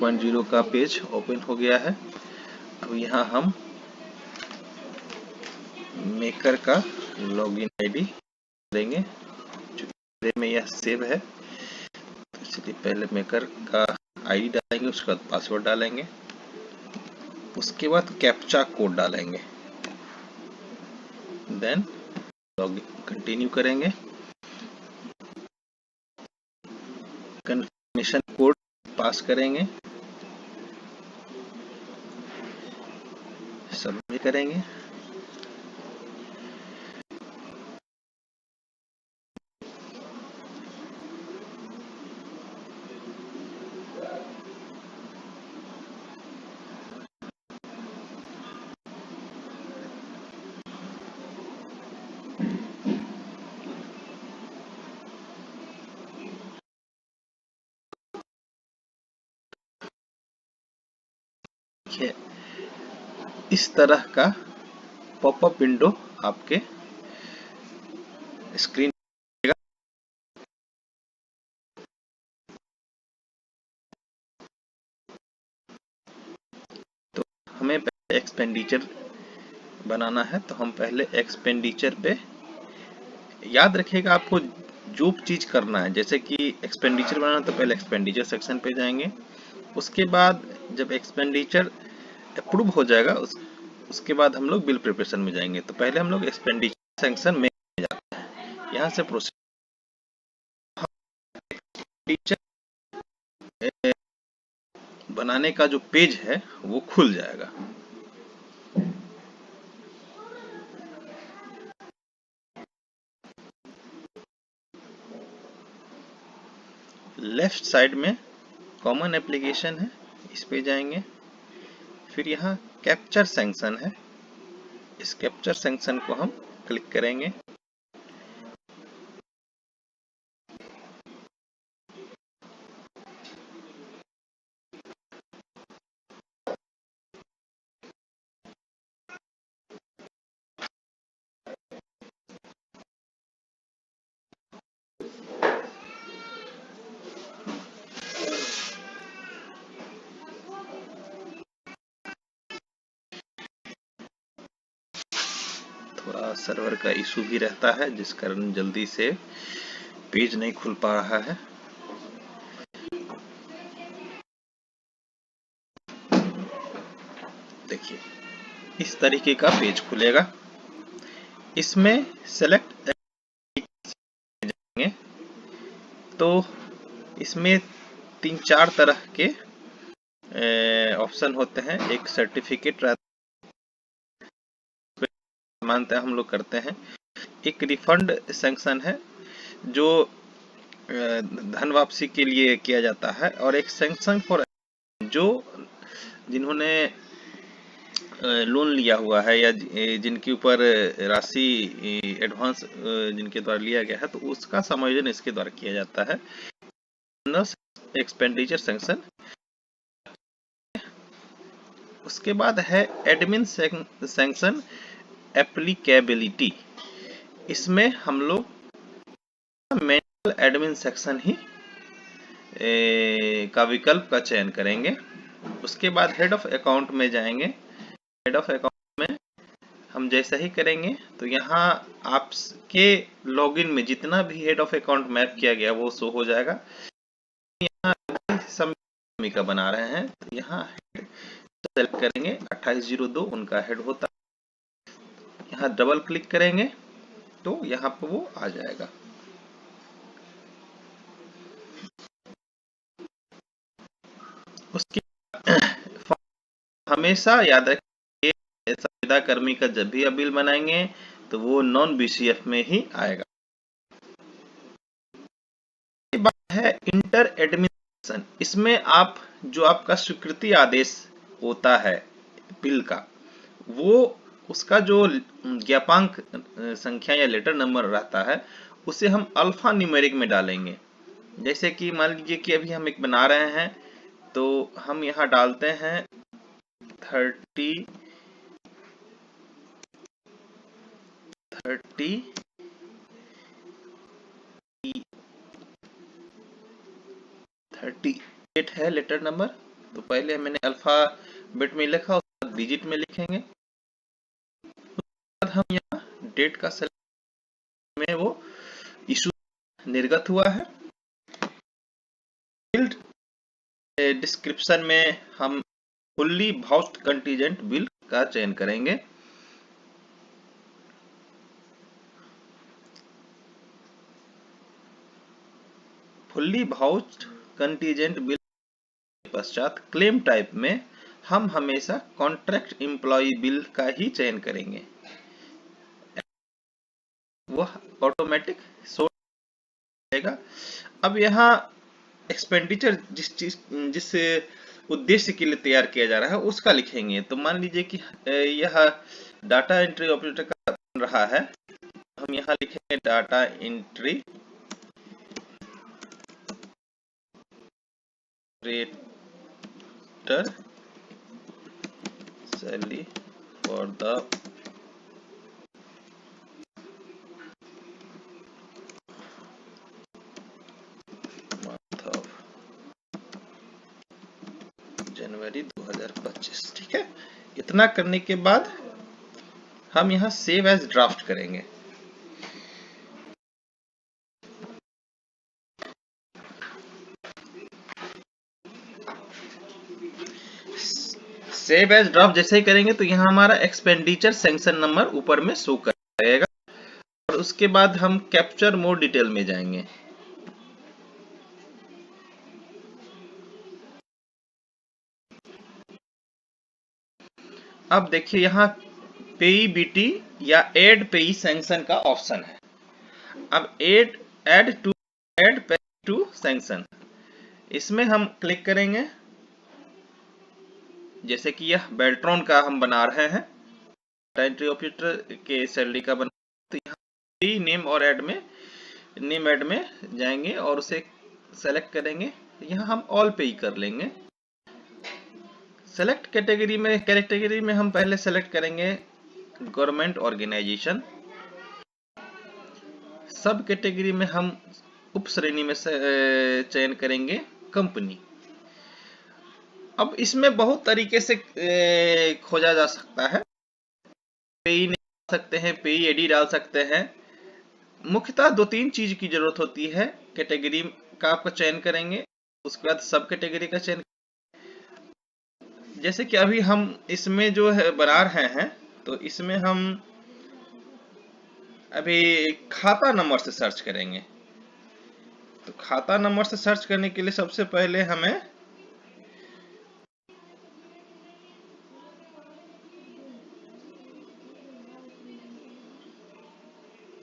1.0 का page open हो गया है। अब यहाँ हम मेकर का लॉगिन आईडी देंगे, मेरे में यह सेव है, तो इसलिए पहले मेकर का आईडी डालेंगे, उसके बाद पासवर्ड डालेंगे, उसके बाद कैप्चा कोड डालेंगे, देन लॉगिन कंटिन्यू करेंगे। कंफर्मेशन कोड पास करेंगे, सबमिट करेंगे। इस तरह का पॉपअप विंडो आपके स्क्रीन तो हमें पहले एक्सपेंडिचर बनाना है, तो हम पहले एक्सपेंडिचर पे याद रखिएगा, आपको जो चीज करना है, जैसे कि एक्सपेंडिचर बनाना तो पहले एक्सपेंडिचर सेक्शन पे जाएंगे, उसके बाद जब एक्सपेंडिचर अप्रूव हो जाएगा उसके बाद हम लोग बिल प्रिपरेशन में जाएंगे। तो पहले हम लोग एक्सपेंडिचर सेक्शन में जाते हैं, यहाँ से प्रोसीड बनाने का जो पेज है वो खुल जाएगा। लेफ्ट साइड में कॉमन एप्लीकेशन है, इस पे जाएंगे, फिर यहाँ कैप्चर सेक्शन है, इस कैप्चर सेक्शन को हम क्लिक करेंगे। थोड़ा सर्वर का इशू भी रहता है, जिस कारण जल्दी से पेज नहीं खुल पा रहा है। देखिए इस तरीके का पेज खुलेगा, इसमें सेलेक्ट जाएंगे तो इसमें 3-4 तरह के ऑप्शन होते हैं। एक सर्टिफिकेट मानते हैं हम लोग करते हैं, एक रिफंड सेक्शन है जो धन वापसी के लिए किया जाता है, और एक सेक्शन फॉर जो जिन्होंने लोन लिया हुआ है या जिनके ऊपर राशि एडवांस जिनके द्वारा लिया गया है, तो उसका समायोजन इसके द्वारा किया जाता है। एक्सपेंडिचर सेक्शन, उसके बाद है एडमिन सेक्शन एप्लीकेबिलिटी, इसमें हम लोग मैनुअल एडमिन सेक्शन ही का विकल्प का चयन करेंगे। उसके बाद हेड ऑफ अकाउंट में जाएंगे, हेड ऑफ अकाउंट में हम जैसा ही करेंगे तो यहाँ आपके लॉगिन में जितना भी हेड ऑफ अकाउंट मैप किया गया वो शो हो जाएगा। यहाँ का बना रहे हैं तो यहाँ हेड सेलेक्ट करेंगे, 2802 उनका हेड होता है, यहाँ डबल क्लिक करेंगे तो यहाँ पर वो आ जाएगा। उसके हमेशा याद रखिए, संविदा कर्मी का जब भी आप बिल बनाएंगे तो वो नॉन बीसीएफ में ही आएगा। बात है इंटर एडमिशन, इसमें आप जो आपका स्वीकृति आदेश होता है बिल का, वो उसका जो ज्ञापांक संख्या या लेटर नंबर रहता है उसे हम अल्फा न्यूमेरिक में डालेंगे। जैसे कि मान लीजिए कि अभी हम एक बना रहे हैं तो हम यहाँ डालते हैं 30 38 है लेटर नंबर, तो पहले मैंने अल्फाबेट में लिखा, उसके बाद डिजिट में लिखेंगे। उसके बाद हम यहाँ डेट का सेलेक्ट में वो इशू निर्गत हुआ है। फील्ड डिस्क्रिप्शन में हम फुल्ली वाउच्ड कंटीजेंट बिल का चयन करेंगे। फुल्ली वाउच्ड कंटीजेंट बिल के पश्चात क्लेम टाइप में हम हमेशा कॉन्ट्रैक्ट एम्प्लॉय बिल का ही चयन करेंगे। वह ऑटोमेटिक शो जाएगा। अब यहाँ एक्सपेंडिचर जिस उद्देश्य के लिए तैयार किया जा रहा है उसका लिखेंगे। तो मान लीजिए कि यह डाटा एंट्री ऑपरेटर का बन रहा है, हम यहाँ लिखेंगे data entry operator salary for the month of January 2025। ठीक है, इतना करने के बाद हम यहाँ सेव एज ड्राफ्ट करेंगे। सेव एज ड्राफ्ट जैसे ही करेंगे तो यहाँ हमारा एक्सपेंडिचर सैंक्शन नंबर ऊपर में शो कर जाएगा। और उसके बाद हम कैप्चर मोर डिटेल में जाएंगे। अब देखिए यहाँ पेई बीटी या एड पेई सैंक्शन का ऑप्शन है। अब ऐड टू सैंक्शन, इसमें हम क्लिक करेंगे। जैसे कि यह बेल्ट्रॉन का हम बना रहे हैं, एंट्री ऑपरेटर के सैलरी का बना, तो यहाँ नेम और नेम ऐड में जाएंगे और उसे सेलेक्ट करेंगे। यहाँ हम ऑल पे कर लेंगे। सेलेक्ट कैटेगरी में हम पहले सेलेक्ट करेंगे गवर्नमेंट ऑर्गेनाइजेशन। सब कैटेगरी में हम उप श्रेणी में चयन करेंगे कंपनी। अब इसमें बहुत तरीके से खोजा जा सकता है। पेई डाल सकते हैं, पेई एडी डाल सकते हैं। मुख्यतः 2-3 चीज की जरूरत होती है। कैटेगरी का आपका चयन करेंगे, उसके बाद सब कैटेगरी का चयन। जैसे कि अभी हम इसमें जो है बना रहे हैं, तो इसमें हम अभी खाता नंबर से सर्च करेंगे। तो खाता नंबर से सर्च करने के लिए सबसे पहले हमें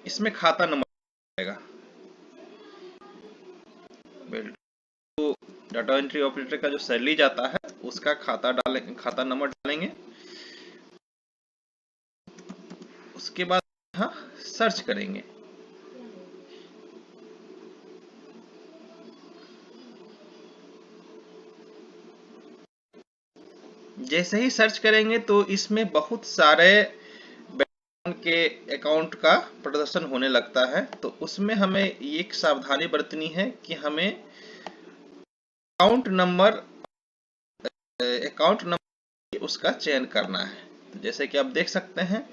इसमें खाता नंबर आएगा। तो डाटा एंट्री ऑपरेटर का जो सैलरी जाता है उसका खाता नंबर डालेंगे। उसके बाद यहाँ सर्च करेंगे। जैसे ही सर्च करेंगे तो इसमें बहुत सारे के अकाउंट का प्रदर्शन होने लगता है। तो उसमें हमें एक सावधानी बरतनी है कि हमें अकाउंट नंबर उसका चयन करना है। जैसे कि आप देख सकते हैं,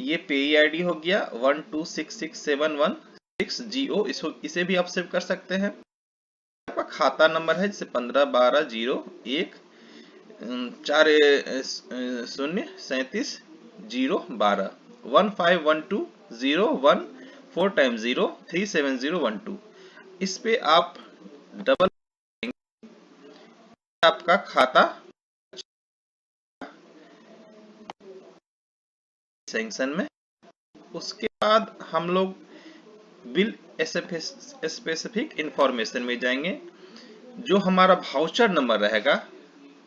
ये पेई आईडी हो गया 1266716 इसे भी आप सेव कर सकते हैं। आपका खाता नंबर है जैसे 151201 40373012 151201 4 टाइम 0 37012। इस पे आप डबल आपका खाता सैंक्शन में। उसके बाद हम लोग बिल स्पेसिफिक इंफॉर्मेशन में जाएंगे। जो हमारा वाउचर नंबर रहेगा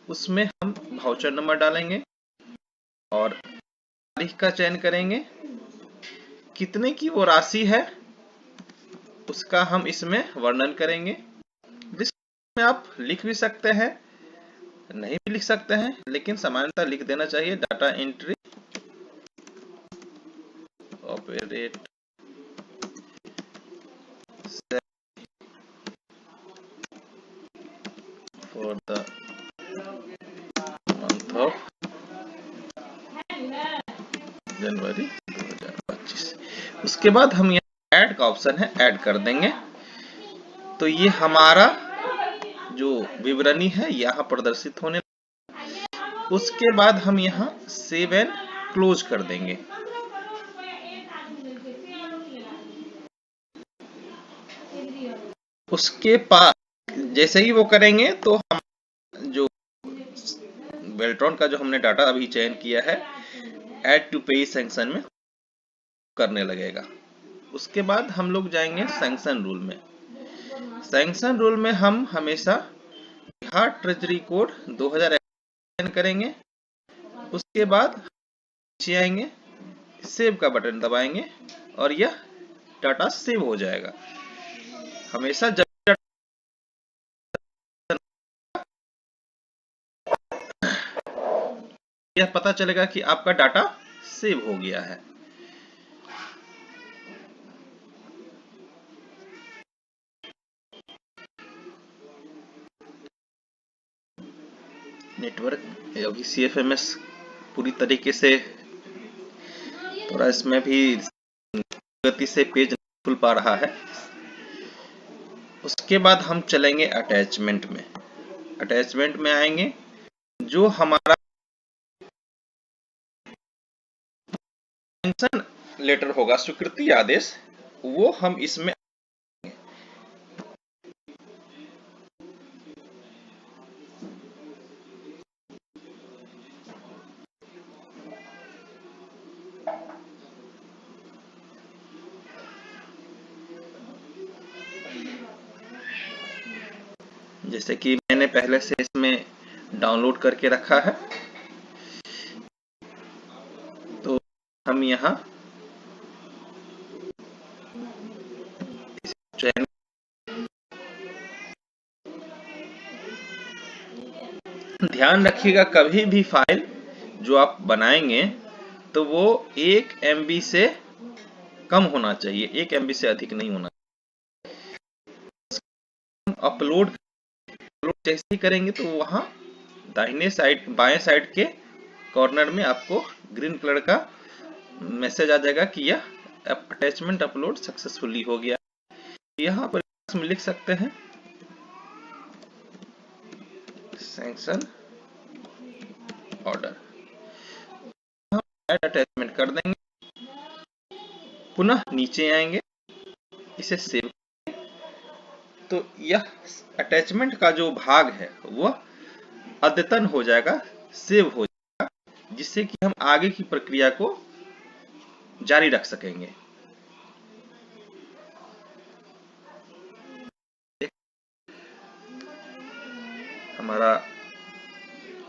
उसमें हम वाउचर नंबर डालेंगे और तारीख का चयन करेंगे। कितने की वो राशि है उसका हम इसमें वर्णन करेंगे। जिसमें आप लिख भी सकते हैं, नहीं भी लिख सकते हैं, लेकिन सामान्यतः लिख देना चाहिए। Data entry operate for the January 2025। उसके बाद हम यहाँ ऐड का ऑप्शन है, ऐड कर देंगे। तो ये हमारा जो विवरणी है यहाँ प्रदर्शित होने। उसके बाद हम यहाँ सेव एंड क्लोज कर देंगे। उसके बाद जैसे ही वो करेंगे तो हम जो बेल्ट्रॉन का जो हमने डाटा अभी चयन किया है ऐड टू पेज सैंक्शन में करने लगेगा। उसके बाद हम लोग जाएंगे सैंक्शन रूल में। सैंक्शन रूल में हम हमेशा बिहार ट्रेजरी कोड 2000 करेंगे। उसके बाद नीचे आएंगे, सेव का बटन दबाएंगे और यह डाटा सेव हो जाएगा। हमेशा जब यह पता चलेगा कि आपका डाटा सेव हो गया है। नेटवर्क अभी CFMS पूरी तरीके से थोड़ा इसमें भी गति से पेज नहीं खुल पा रहा है। उसके बाद हम चलेंगे अटैचमेंट में। अटैचमेंट में आएंगे, जो हमारा सैंक्शन लेटर होगा, स्वीकृति आदेश, वो हम इसमें जैसे कि मैंने पहले से इसमें डाउनलोड करके रखा है, तो हम यहाँ चयन ध्यान रखिएगा कभी भी फाइल जो आप बनाएंगे तो वो 1 MB से कम होना चाहिए, 1 MB से अधिक नहीं होना। अपलोड जैसे ही करेंगे तो वहां दाहिने साइड बाएं साइड के कॉर्नर में आपको ग्रीन कलर का मैसेज आ जाएगा कि यह अटैचमेंट अपलोड सक्सेसफुली हो गया। यहाँ पर हम लिख सकते हैं सैंक्शन ऑर्डर, ऐड अटैचमेंट कर देंगे। पुनः नीचे आएंगे, इसे सेव, तो यह अटैचमेंट का जो भाग है वह अद्यतन हो जाएगा, सेव हो जाएगा, जिससे कि हम आगे की प्रक्रिया को जारी रख सकेंगे। हमारा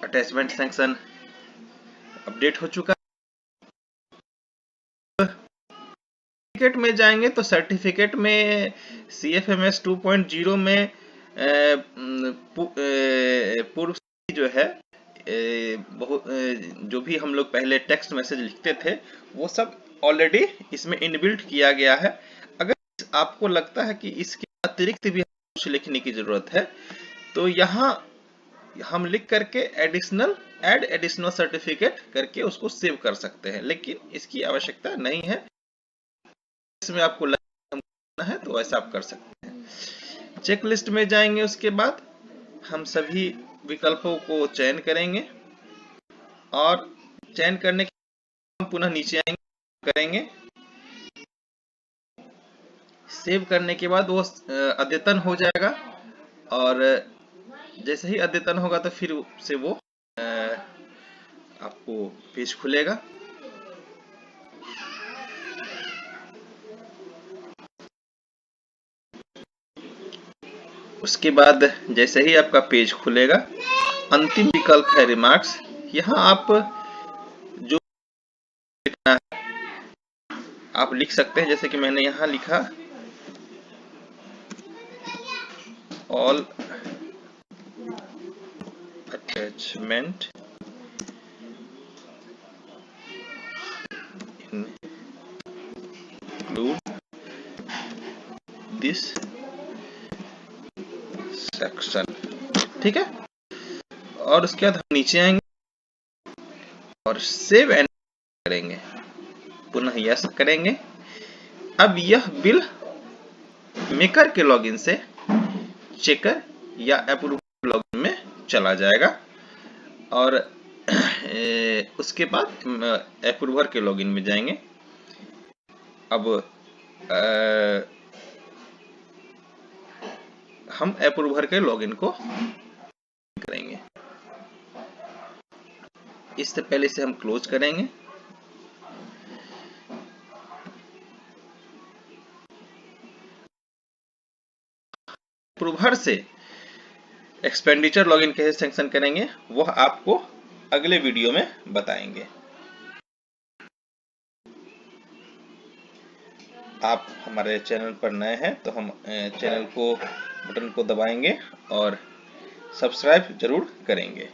अटैचमेंट सैंक्शन अपडेट हो चुका है। सर्टिफिकेट में जाएंगे तो सर्टिफिकेट में CFMS 2.0 में पूर्व जो है जो भी हम लोग पहले टेक्स्ट मैसेज लिखते थे वो सब ऑलरेडी इसमें इनबिल्ट किया गया है। अगर आपको लगता है कि इसके अतिरिक्त भी कुछ लिखने की जरूरत है तो यहाँ हम लिख करके ऐड एडिशनल सर्टिफिकेट करके उसको सेव कर सकते हैं, लेकिन इसकी आवश्यकता नहीं है। इसमें आपको करना है तो ऐसा आप कर सकते हैं। चेक लिस्ट में जाएंगे, उसके बाद हम सभी विकल्पों को चयन करेंगे और चयन करने के बाद हम पुनः नीचे आएंगे, करेंगे। सेव करने के बाद वो अद्यतन हो जाएगा और जैसे ही अद्यतन होगा तो फिर से वो आपको पेज खुलेगा। उसके बाद जैसे ही आपका पेज खुलेगा, अंतिम विकल्प है रिमार्क्स। यहाँ आप जो लिखना है आप लिख सकते हैं, जैसे कि मैंने यहाँ लिखा all attachment include this section, ठीक है। और उसके बाद हम नीचे आएंगे और सेव एंड करेंगे। पुनः यस करेंगे। अब यह बिल मेकर के लॉगिन से चेकर या अप्रूवर लॉगिन में चला जाएगा और उसके बाद अप्रूवर के लॉगिन में जाएंगे। अब हम अप्रूवर के लॉगिन को करेंगे। इससे पहले इसे हम क्लोज करेंगे। अप्रूवर से एक्सपेंडिचर लॉगिन कैसे सैंक्शन करेंगे वह आपको अगले वीडियो में बताएंगे। आप हमारे चैनल पर नए हैं तो हम चैनल को बटन को दबाएंगे और सब्सक्राइब जरूर करेंगे।